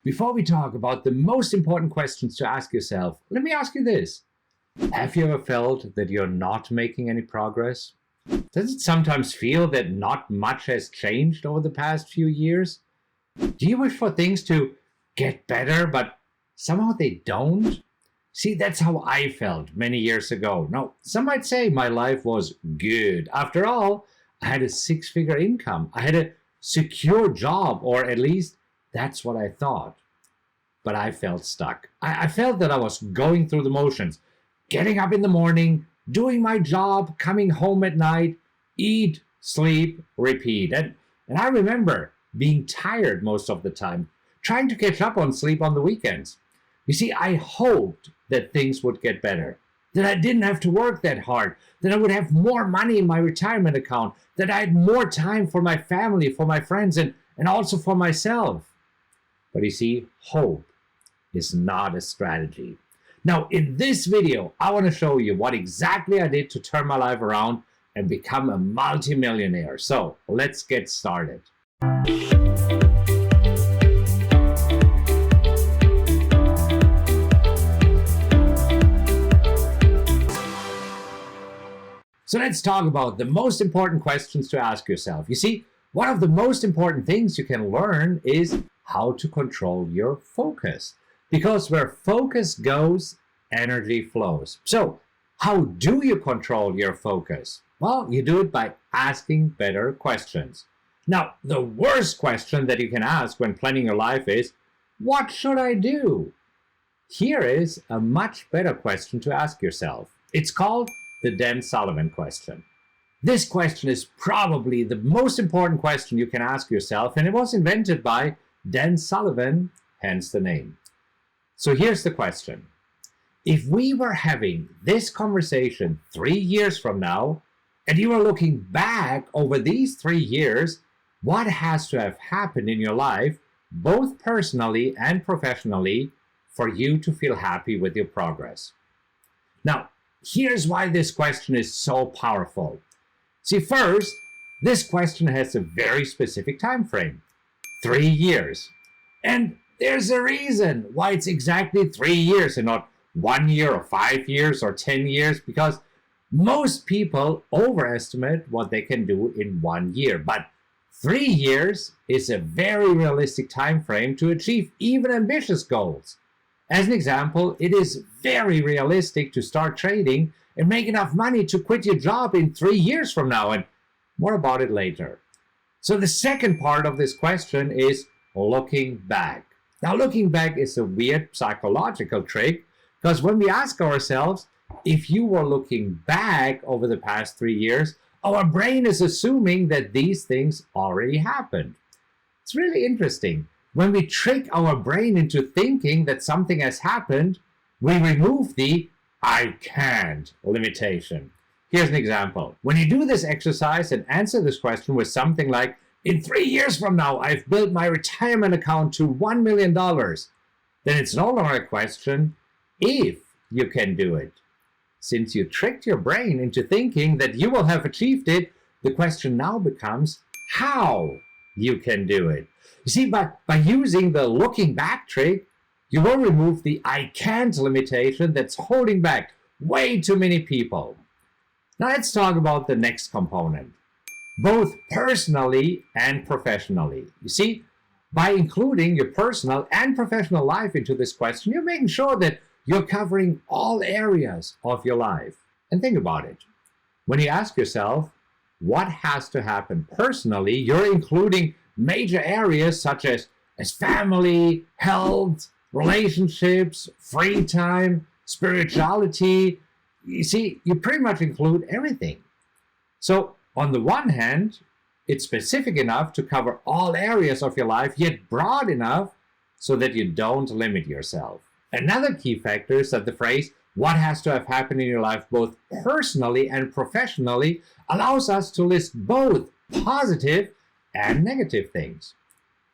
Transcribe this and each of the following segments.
Before we talk about the most important questions to ask yourself, let me ask you this. Have you ever felt that you're not making any progress? Does it sometimes feel that not much has changed over the past few years? Do you wish for things to get better, but somehow they don't? See, that's how I felt many years ago. Now, some might say my life was good. After all, I had a six-figure income. I had a secure job, or at least that's what I thought. But I felt stuck. I felt that I was going through the motions, getting up in the morning, doing my job, coming home at night, eat, sleep, repeat. And I remember being tired most of the time, trying to catch up on sleep on the weekends. You see, I hoped that things would get better, that I didn't have to work that hard, that I would have more money in my retirement account, that I had more time for my family, for my friends, and also for myself. But you see, hope is not a strategy. Now, in this video, I want to show you what exactly I did to turn my life around and become a multimillionaire. So let's get started. So let's talk about the most important questions to ask yourself. You see, one of the most important things you can learn is how to control your focus. Because where focus goes, energy flows. So how do you control your focus? Well, you do it by asking better questions. Now, the worst question that you can ask when planning your life is, what should I do? Here is a much better question to ask yourself. It's called the Dan Sullivan question. This question is probably the most important question you can ask yourself, and it was invented by Dan Sullivan, hence the name. So here's the question. If we were having this conversation 3 years from now, and you are looking back over these 3 years, what has to have happened in your life, both personally and professionally, for you to feel happy with your progress? Now, here's why this question is so powerful. See, first, this question has a very specific time frame, 3 years. And there's a reason why it's exactly 3 years and not 1 year or 5 years or 10 years, because most people overestimate what they can do in 1 year. But 3 years is a very realistic time frame to achieve even ambitious goals. As an example, it is very realistic to start trading and make enough money to quit your job in 3 years from now, and more about it later. So the second part of this question is looking back. Now, looking back is a weird psychological trick, because when we ask ourselves, if you were looking back over the past 3 years, our brain is assuming that these things already happened. It's really interesting. When we trick our brain into thinking that something has happened, we remove the I can't limitation. Here's an example. When you do this exercise and answer this question with something like, in 3 years from now, I've built my retirement account to $1 million, then it's no longer a question if you can do it. Since you tricked your brain into thinking that you will have achieved it, the question now becomes how you can do it. You see, by using the looking back trick, you will remove the I can't limitation that's holding back way too many people. Now let's talk about the next component, both personally and professionally. You see, by including your personal and professional life into this question, you're making sure that you're covering all areas of your life. And think about it. When you ask yourself, what has to happen personally, you're including major areas such as family, health, relationships, free time, spirituality. You see, you pretty much include everything. So on the one hand, it's specific enough to cover all areas of your life, yet broad enough so that you don't limit yourself. Another key factor is that the phrase, what has to have happened in your life both personally and professionally, allows us to list both positive and negative things.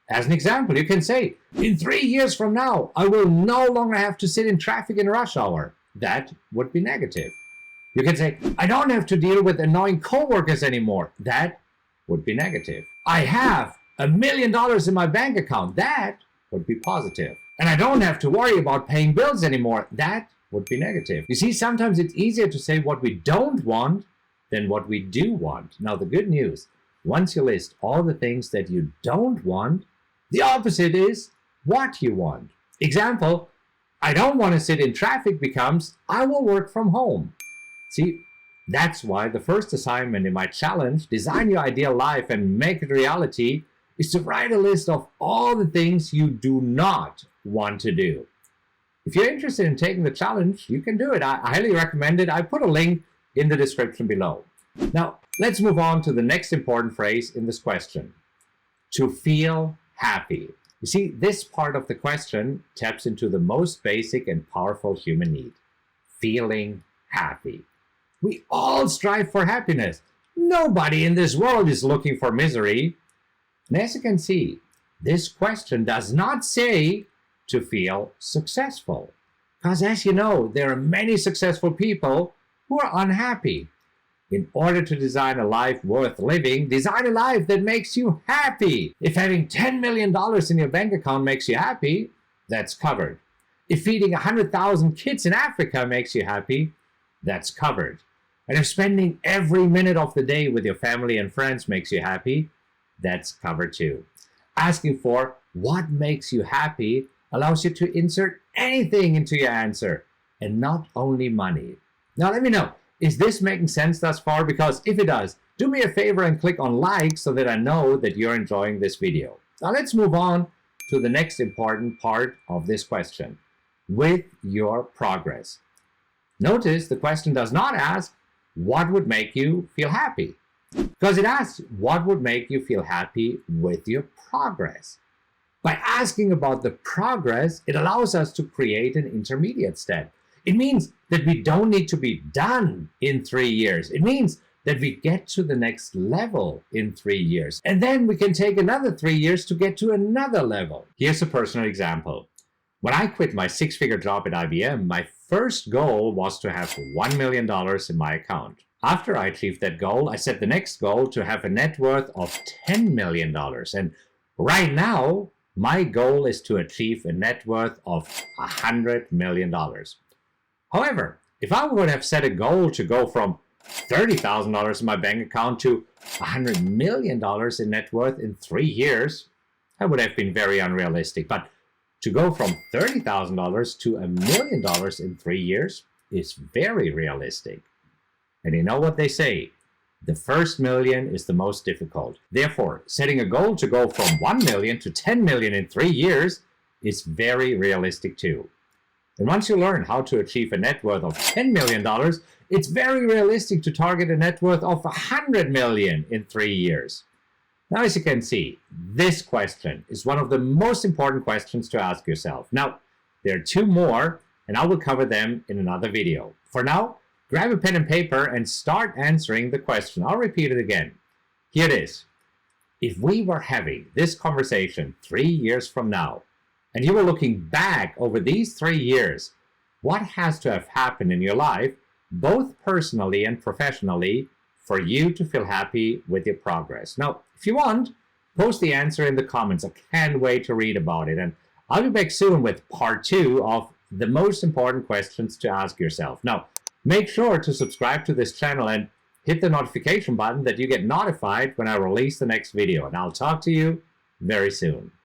As an example, you can say, in 3 years from now, I will no longer have to sit in traffic in rush hour. That would be negative. You can say, I don't have to deal with annoying coworkers anymore. That would be negative. I have $1 million in my bank account. That would be positive. And I don't have to worry about paying bills anymore. That would be negative. You see, sometimes it's easier to say what we don't want than what we do want. Now, the good news, once you list all the things that you don't want, the opposite is what you want. Example, I don't want to sit in traffic becomes, I will work from home. See, that's why the first assignment in my challenge, Design Your Ideal Life and Make It Reality, is to write a list of all the things you do not want to do. If you're interested in taking the challenge, you can do it. I highly recommend it. I put a link in the description below. Now, let's move on to the next important phrase in this question. To feel happy. You see, this part of the question taps into the most basic and powerful human need, feeling happy. We all strive for happiness. Nobody in this world is looking for misery. And as you can see, this question does not say to feel successful. Because as you know, there are many successful people who are unhappy. In order to design a life worth living, design a life that makes you happy. If having $10 million in your bank account makes you happy, that's covered. If feeding 100,000 kids in Africa makes you happy, that's covered. And if spending every minute of the day with your family and friends makes you happy, that's covered too. Asking for what makes you happy allows you to insert anything into your answer, and not only money. Now let me know, is this making sense thus far? Because if it does, do me a favor and click on like so that I know that you're enjoying this video. Now let's move on to the next important part of this question, with your progress. Notice the question does not ask, what would make you feel happy? Because it asks, what would make you feel happy with your progress? By asking about the progress, it allows us to create an intermediate step. It means that we don't need to be done in 3 years. It means that we get to the next level in 3 years. And then we can take another 3 years to get to another level. Here's a personal example. When I quit my 6-figure job at IBM, my first goal was to have $1 million in my account. After I achieved that goal, I set the next goal to have a net worth of $10 million. And right now, my goal is to achieve a net worth of $100 million. However, if I would have set a goal to go from $30,000 in my bank account to $100 million in net worth in 3 years, that would have been very unrealistic. But to go from $30,000 to $1 million in 3 years is very realistic. And you know what they say? The first million is the most difficult. Therefore, setting a goal to go from 1 million to 10 million in 3 years is very realistic too. And once you learn how to achieve a net worth of $10 million, it's very realistic to target a net worth of $100 million in 3 years. Now, as you can see, this question is one of the most important questions to ask yourself. Now, there are 2 more, and I will cover them in another video. For now, grab a pen and paper and start answering the question. I'll repeat it again. Here it is. If we were having this conversation 3 years from now, and you were looking back over these 3 years, what has to have happened in your life, both personally and professionally, for you to feel happy with your progress? Now, if you want, post the answer in the comments. I can't wait to read about it. And I'll be back soon with part 2 of the most important questions to ask yourself. Now, make sure to subscribe to this channel and hit the notification button that you get notified when I release the next video. And I'll talk to you very soon.